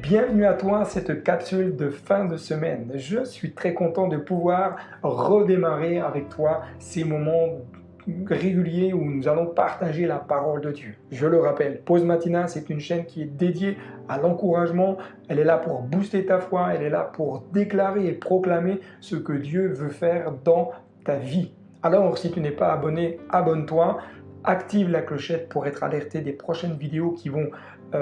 Bienvenue à toi à cette capsule de fin de semaine. Je suis très content de pouvoir redémarrer avec toi ces moments réguliers où nous allons partager la parole de Dieu. Je le rappelle, Pause Matinale, c'est une chaîne qui est dédiée à l'encouragement. Elle est là pour booster ta foi, elle est là pour déclarer et proclamer ce que Dieu veut faire dans ta vie. Alors, si tu n'es pas abonné, abonne-toi. Active la clochette pour être alerté des prochaines vidéos qui vont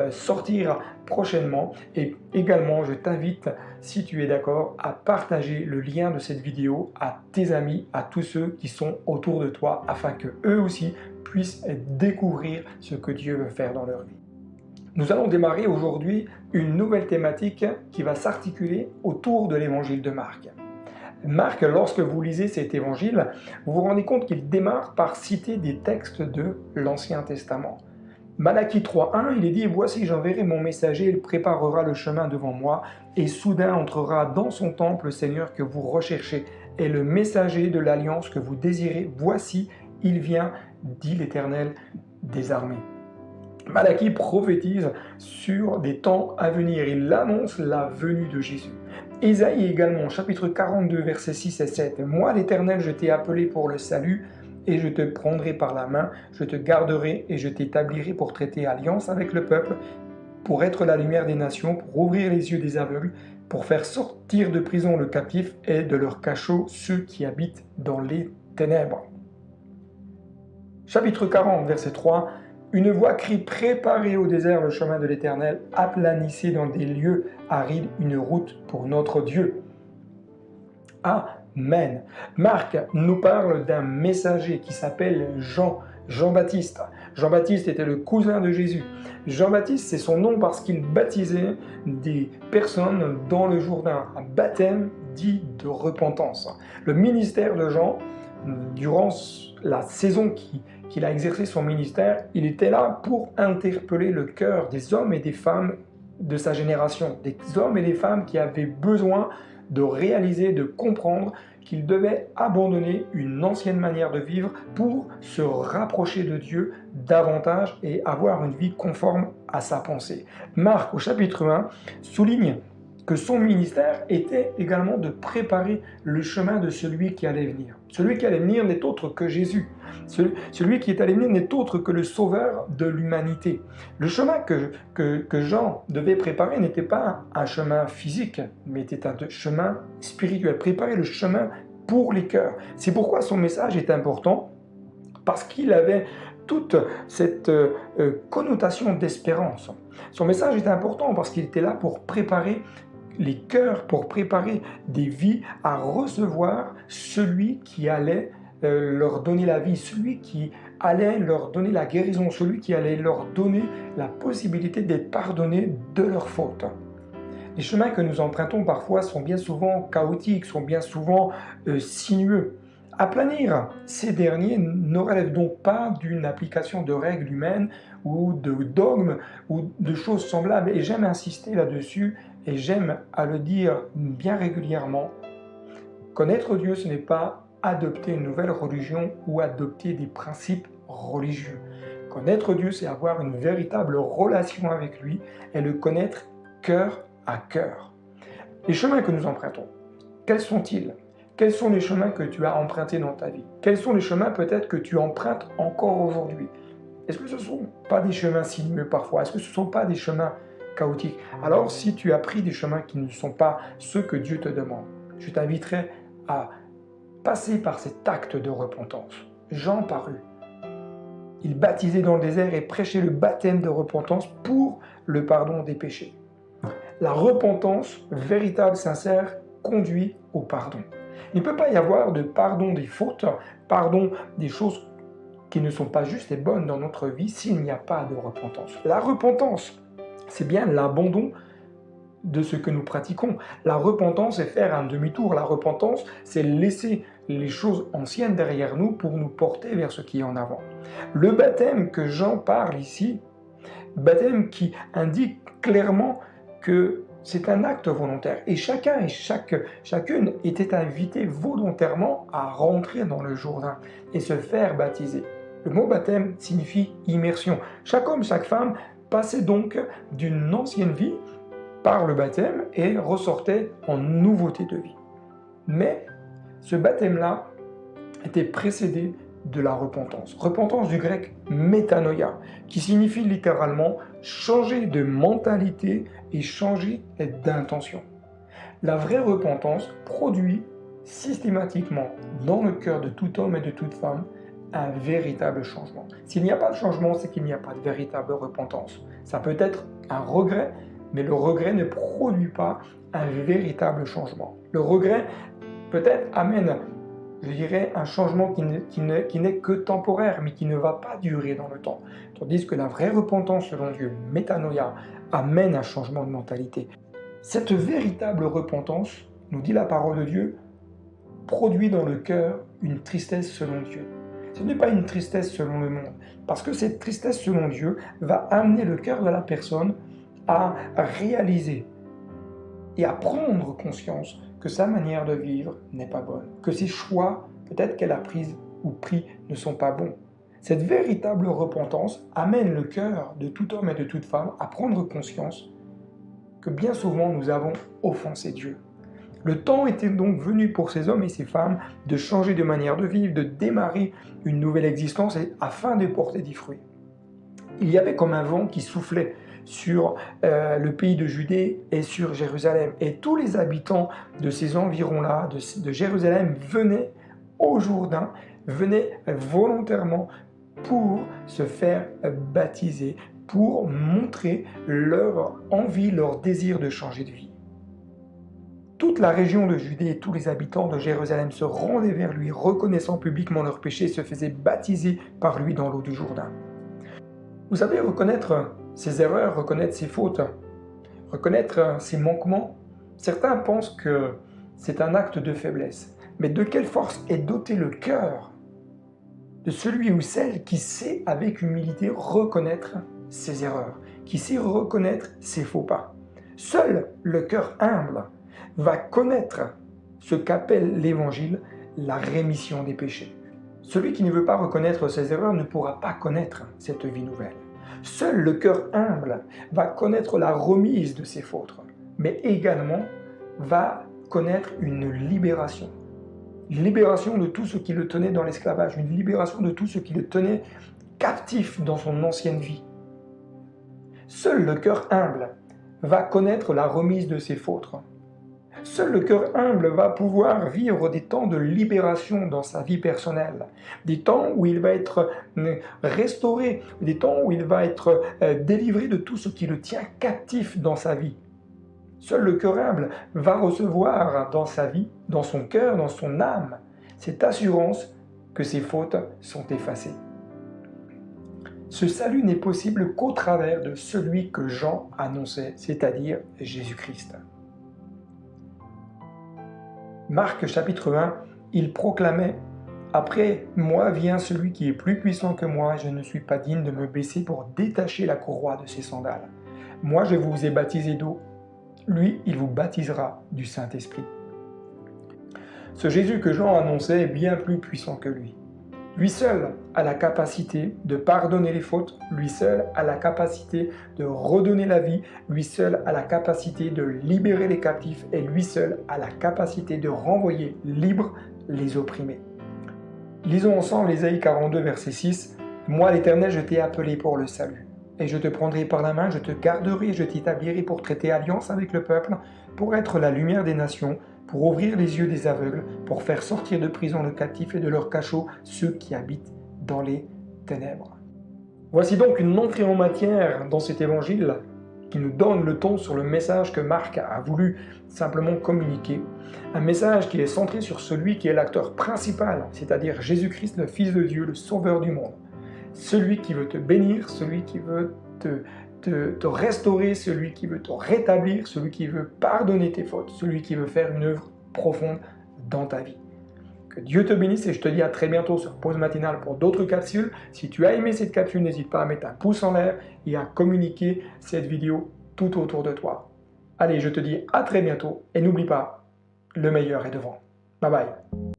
sortir prochainement. Et également, je t'invite, si tu es d'accord, à partager le lien de cette vidéo à tes amis, à tous ceux qui sont autour de toi, afin que eux aussi puissent découvrir ce que Dieu veut faire dans leur vie. Nous allons démarrer aujourd'hui une nouvelle thématique qui va s'articuler autour de l'évangile de Marc. Marc, lorsque vous lisez cet évangile, vous vous rendez compte qu'il démarre par citer des textes de l'Ancien Testament. Malachie 3.1, il est dit « Voici, j'enverrai mon messager, il préparera le chemin devant moi, et soudain entrera dans son temple le Seigneur que vous recherchez, et le messager de l'alliance que vous désirez. Voici, il vient, dit l'Éternel des armées. » Malachie prophétise sur des temps à venir, il annonce la venue de Jésus. Ésaïe également, chapitre 42, versets 6 et 7. « Moi, l'Éternel, je t'ai appelé pour le salut, et je te prendrai par la main, je te garderai et je t'établirai pour traiter alliance avec le peuple, pour être la lumière des nations, pour ouvrir les yeux des aveugles, pour faire sortir de prison le captif et de leur cachot ceux qui habitent dans les ténèbres. » Chapitre 40, verset 3. Une voix crie « Préparez au désert le chemin de l'Éternel, aplanissez dans des lieux arides une route pour notre Dieu. » Amen. Marc nous parle d'un messager qui s'appelle Jean-Baptiste. Jean-Baptiste était le cousin de Jésus. Jean-Baptiste, c'est son nom parce qu'il baptisait des personnes dans le Jourdain. Un baptême dit de repentance. Le ministère de Jean, durant la saison qu'il a exercé son ministère, il était là pour interpeller le cœur des hommes et des femmes de sa génération. Des hommes et des femmes qui avaient besoin de réaliser, de comprendre qu'ils devaient abandonner une ancienne manière de vivre pour se rapprocher de Dieu davantage et avoir une vie conforme à sa pensée. Marc, au chapitre 1, souligne que son ministère était également de préparer le chemin de celui qui allait venir. Celui qui allait venir n'est autre que Jésus. Celui qui est allé venir n'est autre que le sauveur de l'humanité. Le chemin que Jean devait préparer n'était pas un chemin physique, mais était un chemin spirituel. Préparer le chemin pour les cœurs. C'est pourquoi son message est important, parce qu'il avait toute cette connotation d'espérance. Son message est important parce qu'il était là pour préparer les cœurs, pour préparer des vies à recevoir celui qui allait leur donner la vie, celui qui allait leur donner la guérison, celui qui allait leur donner la possibilité d'être pardonnés de leurs fautes. Les chemins que nous empruntons parfois sont bien souvent chaotiques, sont bien souvent sinueux. Aplanir ces derniers ne relève donc pas d'une application de règles humaines ou de dogmes ou de choses semblables. Et j'aime insister là-dessus et j'aime à le dire bien régulièrement. Connaître Dieu, ce n'est pas adopter une nouvelle religion ou adopter des principes religieux. Connaître Dieu, c'est avoir une véritable relation avec lui et le connaître cœur à cœur. Les chemins que nous empruntons, quels sont-ils ? Quels sont les chemins que tu as empruntés dans ta vie? Quels sont les chemins peut-être que tu empruntes encore aujourd'hui? Est-ce que ce ne sont pas des chemins sinueux parfois? Est-ce que ce ne sont pas des chemins chaotiques? Alors si tu as pris des chemins qui ne sont pas ceux que Dieu te demande, je t'inviterai à passer par cet acte de repentance. Jean parut. Il baptisait dans le désert et prêchait le baptême de repentance pour le pardon des péchés. La repentance véritable, sincère, conduit au pardon. Il ne peut pas y avoir de pardon des fautes, pardon des choses qui ne sont pas justes et bonnes dans notre vie s'il n'y a pas de repentance. La repentance, c'est bien l'abandon de ce que nous pratiquons. La repentance, c'est faire un demi-tour. La repentance, c'est laisser les choses anciennes derrière nous pour nous porter vers ce qui est en avant. Le baptême que Jean parle ici, baptême qui indique clairement que c'est un acte volontaire. Et chacun et chacune était invité volontairement à rentrer dans le Jourdain et se faire baptiser. Le mot baptême signifie immersion. Chaque homme, chaque femme passait donc d'une ancienne vie par le baptême et ressortait en nouveauté de vie. Mais ce baptême-là était précédé de la repentance. Repentance du grec métanoïa, qui signifie littéralement changer de mentalité et changer d'intention. La vraie repentance produit systématiquement dans le cœur de tout homme et de toute femme un véritable changement. S'il n'y a pas de changement, c'est qu'il n'y a pas de véritable repentance. Ça peut être un regret, mais le regret ne produit pas un véritable changement. Le regret peut-être amène, je dirais, un changement qui n'est que temporaire, mais qui ne va pas durer dans le temps. Tandis que la vraie repentance, selon Dieu, métanoïa, amène un changement de mentalité. Cette véritable repentance, nous dit la parole de Dieu, produit dans le cœur une tristesse selon Dieu. Ce n'est pas une tristesse selon le monde, parce que cette tristesse selon Dieu va amener le cœur de la personne à réaliser et à prendre conscience que sa manière de vivre n'est pas bonne, que ses choix, peut-être qu'elle a pris ou pris, ne sont pas bons. Cette véritable repentance amène le cœur de tout homme et de toute femme à prendre conscience que bien souvent nous avons offensé Dieu. Le temps était donc venu pour ces hommes et ces femmes de changer de manière de vivre, de démarrer une nouvelle existence afin de porter des fruits. Il y avait comme un vent qui soufflait sur le pays de Judée et sur Jérusalem. Et tous les habitants de ces environs-là, de Jérusalem, venaient au Jourdain, venaient volontairement pour se faire baptiser, pour montrer leur envie, leur désir de changer de vie. Toute la région de Judée et tous les habitants de Jérusalem se rendaient vers lui, reconnaissant publiquement leurs péchés, et se faisaient baptiser par lui dans l'eau du Jourdain. Vous savez, reconnaître ses erreurs, reconnaître ses fautes, reconnaître ses manquements, certains pensent que c'est un acte de faiblesse. Mais de quelle force est doté le cœur de celui ou celle qui sait avec humilité reconnaître ses erreurs, qui sait reconnaître ses faux pas. Seul le cœur humble va connaître ce qu'appelle l'Évangile la rémission des péchés. Celui qui ne veut pas reconnaître ses erreurs ne pourra pas connaître cette vie nouvelle. Seul le cœur humble va connaître la remise de ses fautes, mais également va connaître une libération. Une libération de tout ce qui le tenait dans l'esclavage, une libération de tout ce qui le tenait captif dans son ancienne vie. Seul le cœur humble va connaître la remise de ses fautes. Seul le cœur humble va pouvoir vivre des temps de libération dans sa vie personnelle, des temps où il va être restauré, des temps où il va être délivré de tout ce qui le tient captif dans sa vie. Seul le cœur humble va recevoir dans sa vie, dans son cœur, dans son âme, cette assurance que ses fautes sont effacées. Ce salut n'est possible qu'au travers de celui que Jean annonçait, c'est-à-dire Jésus-Christ. Marc chapitre 1, il proclamait « Après moi vient celui qui est plus puissant que moi, je ne suis pas digne de me baisser pour détacher la courroie de ses sandales. Moi je vous ai baptisé d'eau, lui il vous baptisera du Saint-Esprit. » Ce Jésus que Jean annonçait est bien plus puissant que lui. Lui seul a la capacité de pardonner les fautes, lui seul a la capacité de redonner la vie, lui seul a la capacité de libérer les captifs et lui seul a la capacité de renvoyer libres les opprimés. Lisons ensemble Ésaïe 42, verset 6. « Moi l'Éternel, je t'ai appelé pour le salut. Et je te prendrai par la main, je te garderai, je t'établirai pour traiter alliance avec le peuple, pour être la lumière des nations, pour ouvrir les yeux des aveugles, pour faire sortir de prison le captif et de leur cachot ceux qui habitent dans les ténèbres. » Voici donc une entrée en matière dans cet évangile qui nous donne le ton sur le message que Marc a voulu simplement communiquer. Un message qui est centré sur celui qui est l'acteur principal, c'est-à-dire Jésus-Christ, le Fils de Dieu, le Sauveur du monde. Celui qui veut te bénir, celui qui veut te te restaurer, celui qui veut te rétablir, celui qui veut pardonner tes fautes, celui qui veut faire une œuvre profonde dans ta vie. Que Dieu te bénisse et je te dis à très bientôt sur Pause Matinale pour d'autres capsules. Si tu as aimé cette capsule, n'hésite pas à mettre un pouce en l'air et à communiquer cette vidéo tout autour de toi. Allez, je te dis à très bientôt et n'oublie pas, le meilleur est devant. Bye bye.